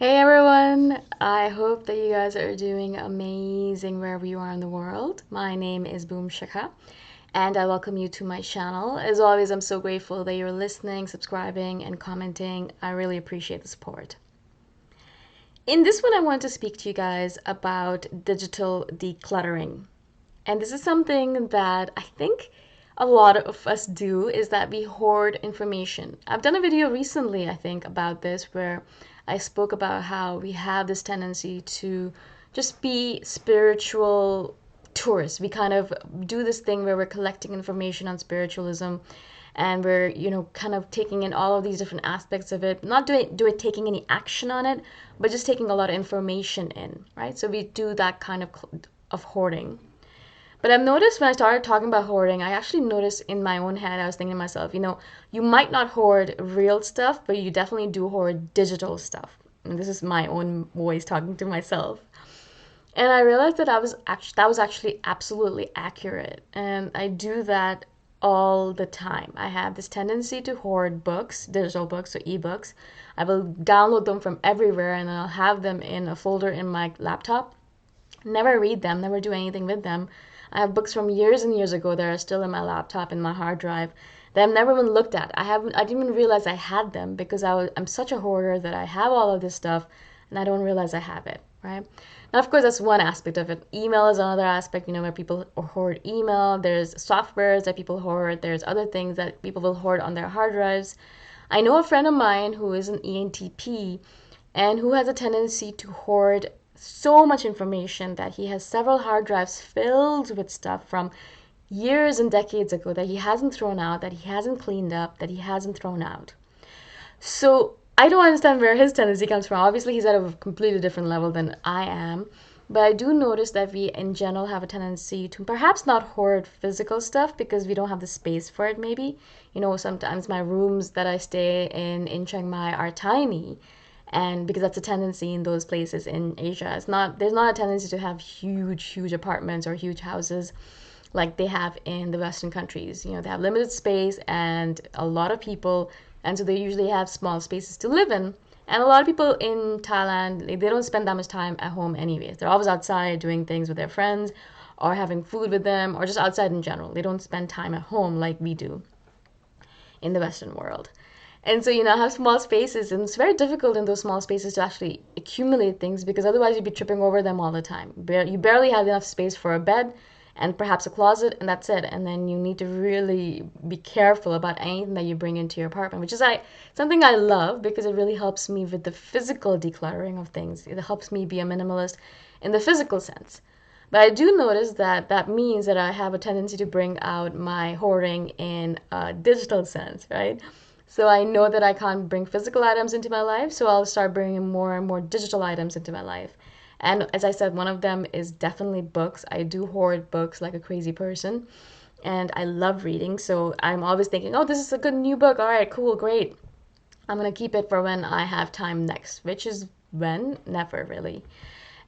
Hey everyone! I hope that you guys are doing amazing wherever you are in the world. My name is Boom Shikha, and I welcome you to my channel. As always, I'm so grateful that you're listening, subscribing, and commenting. I really appreciate the support. In this one, I want to speak to you guys about digital decluttering. And this is something that I think a lot of us do, is that we hoard information. I've done a video recently, I think, about this where I spoke about how we have this tendency to just be spiritual tourists. We kind of do this thing where we're collecting information on spiritualism and we're, kind of taking in all of these different aspects of it, not taking any action on it, but just taking a lot of information in, right? So we do that kind of hoarding. But I've noticed when I started talking about hoarding, I actually noticed in my own head, I was thinking to myself, you might not hoard real stuff, but you definitely do hoard digital stuff. And this is my own voice talking to myself. And I realized that was actually absolutely accurate. And I do that all the time. I have this tendency to hoard books, digital books or ebooks. I will download them from everywhere and then I'll have them in a folder in my laptop. Never read them, never do anything with them. I have books from years and years ago that are still in my laptop in my hard drive that I've never even looked at. I didn't even realize I had them because I'm such a hoarder that I have all of this stuff and I don't realize I have it, right? Now, of course, that's one aspect of it. Email is another aspect, where people hoard email. There's softwares that people hoard. There's other things that people will hoard on their hard drives. I know a friend of mine who is an ENTP and who has a tendency to hoard so much information that he has several hard drives filled with stuff from years and decades ago that he hasn't thrown out, that he hasn't cleaned up, that he hasn't thrown out. So I don't understand where his tendency comes from. Obviously, he's at a completely different level than I am. But I do notice that we, in general, have a tendency to perhaps not hoard physical stuff because we don't have the space for it, maybe. Sometimes my rooms that I stay in Chiang Mai are tiny. And because that's a tendency in those places in Asia. There's not a tendency to have huge apartments or huge houses like they have in the Western countries. They have limited space and a lot of people, and so they usually have small spaces to live in. And a lot of people in Thailand, they don't spend that much time at home anyways. They're always outside doing things with their friends or having food with them or just outside in general. They don't spend time at home like we do in the Western world. And so, have small spaces, and it's very difficult in those small spaces to actually accumulate things because otherwise you'd be tripping over them all the time. You barely have enough space for a bed and perhaps a closet, and that's it. And then you need to really be careful about anything that you bring into your apartment, which is something I love because it really helps me with the physical decluttering of things. It helps me be a minimalist in the physical sense. But I do notice that that means that I have a tendency to bring out my hoarding in a digital sense, right? So I know that I can't bring physical items into my life, so I'll start bringing more and more digital items into my life. And as I said, one of them is definitely books. I do hoard books like a crazy person, and I love reading, so I'm always thinking, oh, this is a good new book. All right, cool, great. I'm gonna keep it for when I have time next, which is when? Never really.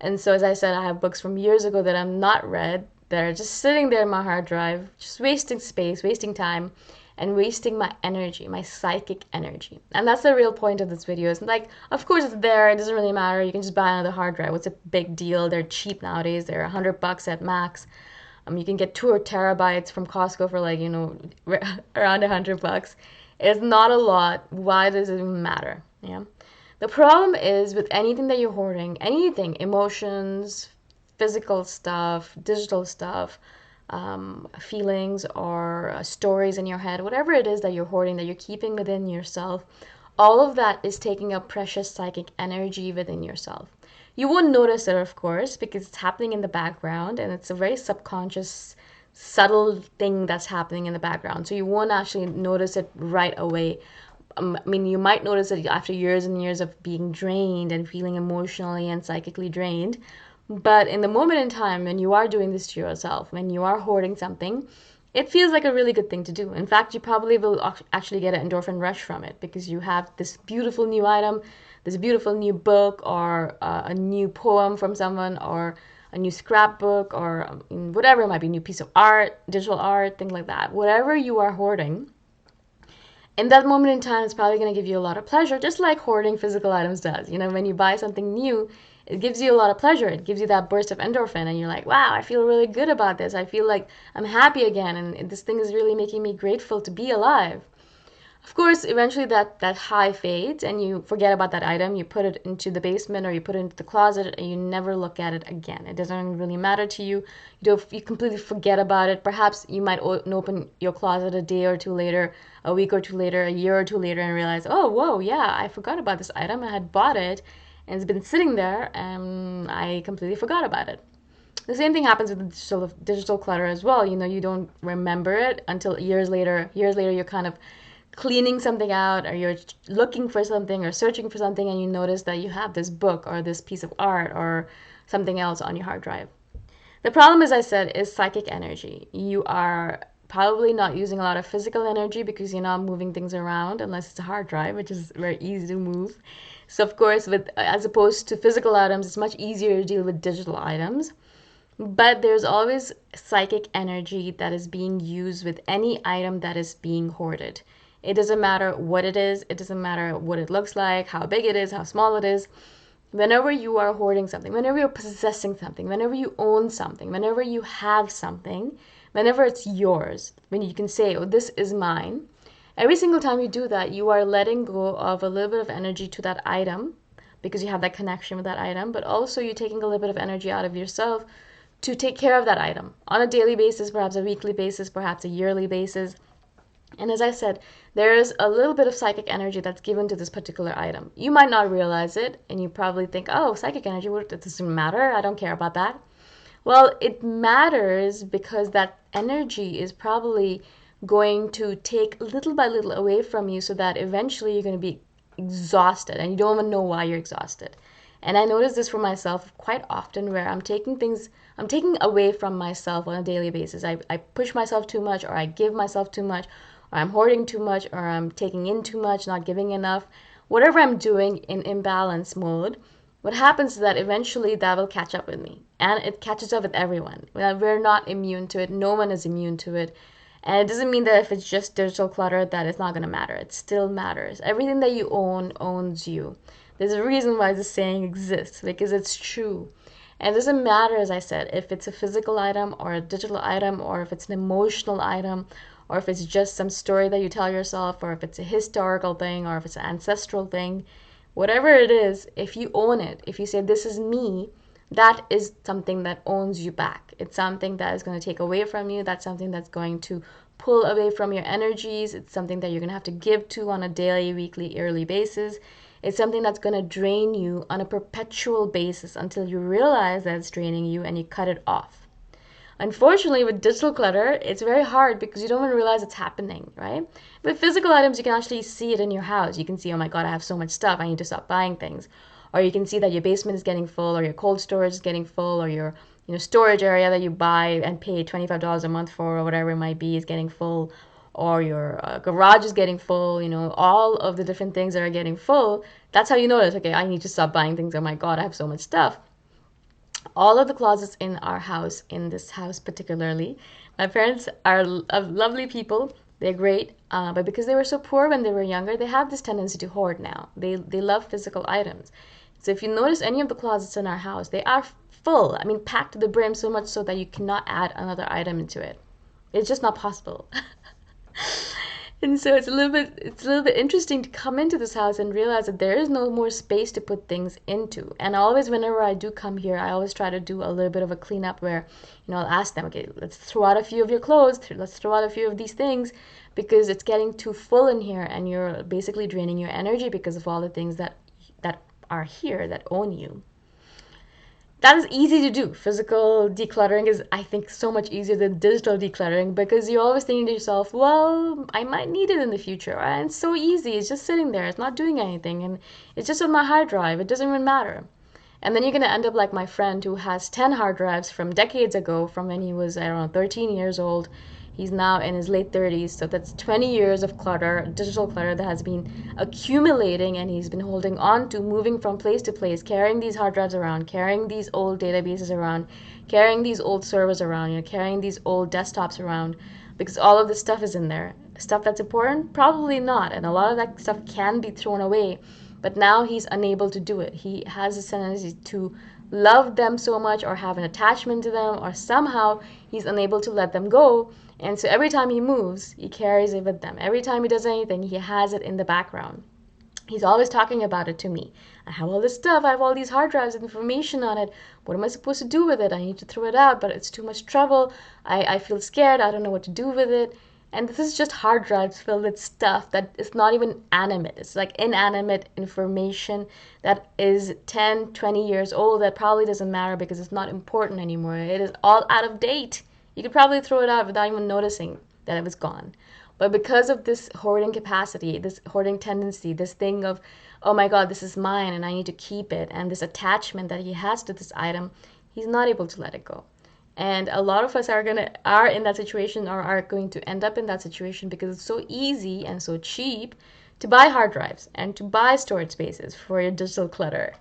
And so, as I said, I have books from years ago that I'm not read that are just sitting there in my hard drive, just wasting space, wasting time, and wasting my energy, my psychic energy. And that's the real point of this video. It's like, of course it's there, it doesn't really matter. You can just buy another hard drive. What's a big deal? They're cheap nowadays. They're $100 at max. You can get 2 terabytes from Costco for around $100. It's not a lot. Why does it even matter? Yeah. The problem is with anything that you're hoarding, anything, emotions, physical stuff, digital stuff, feelings or stories in your head, whatever it is that you're hoarding, that you're keeping within yourself, all of that is taking up precious psychic energy within yourself. You won't notice it, of course, because it's happening in the background and it's a very subconscious, subtle thing that's happening in the background. So you won't actually notice it right away. You might notice it after years and years of being drained and feeling emotionally and psychically drained. But in the moment in time when you are doing this to yourself, when you are hoarding something, it feels like a really good thing to do. In fact, you probably will actually get an endorphin rush from it because you have this beautiful new item, this beautiful new book, or a new poem from someone, or a new scrapbook, or whatever it might be, new piece of art, digital art, things like that. Whatever you are hoarding, In that moment in time, it's probably going to give you a lot of pleasure, just like hoarding physical items does. You know, when you buy something new, it gives you a lot of pleasure. It gives you that burst of endorphin, and you're like, wow, I feel really good about this. I feel like I'm happy again, and this thing is really making me grateful to be alive. Of course, eventually that high fades and you forget about that item. You put it into the basement or you put it into the closet and you never look at it again. It doesn't really matter to you. You completely forget about it. Perhaps you might open your closet a day or two later, a week or two later, a year or two later, and realize, oh, whoa, yeah, I forgot about this item. I had bought it and it's been sitting there and I completely forgot about it. The same thing happens with digital clutter as well. You know, you don't remember it until years later. Years later, you're kind of cleaning something out, or you're looking for something or searching for something, and you notice that you have this book or this piece of art or something else on your hard drive. The problem, as I said, is psychic energy. You are probably not using a lot of physical energy because you're not moving things around unless it's a hard drive, which is very easy to move. So of course, with as opposed to physical items, it's much easier to deal with digital items. But there's always psychic energy that is being used with any item that is being hoarded. It doesn't matter what it is, it doesn't matter what it looks like, how big it is, how small it is. Whenever you are hoarding something, whenever you're possessing something, whenever you own something, whenever you have something, whenever it's yours, when you can say, oh, this is mine, every single time you do that, you are letting go of a little bit of energy to that item because you have that connection with that item, but also you're taking a little bit of energy out of yourself to take care of that item on a daily basis, perhaps a weekly basis, perhaps a yearly basis. And as I said, there is a little bit of psychic energy that's given to this particular item. You might not realize it, and you probably think, oh, psychic energy, what, it doesn't matter. I don't care about that. Well, it matters because that energy is probably going to take little by little away from you so that eventually you're going to be exhausted and you don't even know why you're exhausted. And I notice this for myself quite often where I'm taking away from myself on a daily basis. I push myself too much, or I give myself too much, or I'm hoarding too much, or I'm taking in too much, not giving enough. Whatever I'm doing in imbalance mode, what happens is that eventually that will catch up with me. And it catches up with everyone. We're not immune to it. No one is immune to it. And it doesn't mean that if it's just digital clutter that it's not going to matter. It still matters. Everything that you own owns you. There's a reason why this saying exists, because it's true. And it doesn't matter, as I said, if it's a physical item or a digital item, or if it's an emotional item, or if it's just some story that you tell yourself, or if it's a historical thing, or if it's an ancestral thing. Whatever it is, if you own it, if you say, this is me, that is something that owns you back. It's something that is going to take away from you. That's something that's going to pull away from your energies. It's something that you're going to have to give to on a daily, weekly, yearly basis. It's something that's going to drain you on a perpetual basis until you realize that it's draining you and you cut it off. Unfortunately, with digital clutter, it's very hard because you don't even realize it's happening, right? With physical items, you can actually see it in your house. You can see, oh my God, I have so much stuff. I need to stop buying things. Or you can see that your basement is getting full, or your cold storage is getting full, or your storage area that you buy and pay $25 a month for, or whatever it might be, is getting full, or your garage is getting full. All of the different things that are getting full. That's how you notice, okay, I need to stop buying things. Oh my God, I have so much stuff. All of the closets in our house, in this house particularly, my parents are lovely people. They're great, but because they were so poor when they were younger, they have this tendency to hoard now. They love physical items. So if you notice any of the closets in our house, they are full. I mean, packed to the brim, so much so that you cannot add another item into it. It's just not possible. And so it's a little bit interesting to come into this house and realize that there is no more space to put things into. And always, whenever I do come here, I always try to do a little bit of a cleanup where, I'll ask them, okay, let's throw out a few of your clothes, let's throw out a few of these things, because it's getting too full in here and you're basically draining your energy because of all the things that are here that own you. That is easy to do. Physical decluttering is, I think, so much easier than digital decluttering because you're always thinking to yourself, well, I might need it in the future. And it's so easy. It's just sitting there. It's not doing anything. And it's just on my hard drive. It doesn't even matter. And then you're going to end up like my friend who has 10 hard drives from decades ago, from when he was, I don't know, 13 years old. He's now in his late 30s, so that's 20 years of clutter, digital clutter that has been accumulating, and he's been holding on to, moving from place to place, carrying these hard drives around, carrying these old databases around, carrying these old servers around, carrying these old desktops around, because all of this stuff is in there. stuff that's important? Probably not. And a lot of that stuff can be thrown away. But now he's unable to do it. He has a tendency to love them so much or have an attachment to them, or somehow he's unable to let them go. And so every time he moves, he carries it with them. Every time he does anything, he has it in the background. He's always talking about it to me. I have all this stuff. I have all these hard drives with information on it. What am I supposed to do with it? I need to throw it out, but it's too much trouble. I feel scared. I don't know what to do with it. And this is just hard drives filled with stuff that is not even animate. It's like inanimate information that is 10, 20 years old that probably doesn't matter because it's not important anymore. It is all out of date. You could probably throw it out without even noticing that it was gone. But because of this hoarding capacity, this hoarding tendency, this thing of, oh my God, this is mine and I need to keep it, and this attachment that he has to this item, he's not able to let it go. And a lot of us are in that situation, or are going to end up in that situation, because it's so easy and so cheap to buy hard drives and to buy storage spaces for your digital clutter.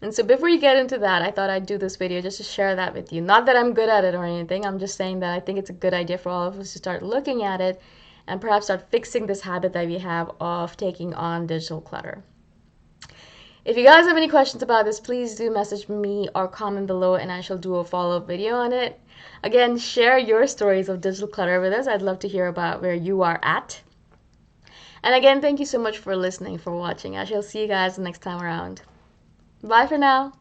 And so before you get into that, I thought I'd do this video just to share that with you. Not that I'm good at it or anything. I'm just saying that I think it's a good idea for all of us to start looking at it and perhaps start fixing this habit that we have of taking on digital clutter. If you guys have any questions about this, please do message me or comment below and I shall do a follow-up video on it. Again, share your stories of digital clutter with us. I'd love to hear about where you are at. And again, thank you so much for listening, for watching. I shall see you guys next time around. Bye for now.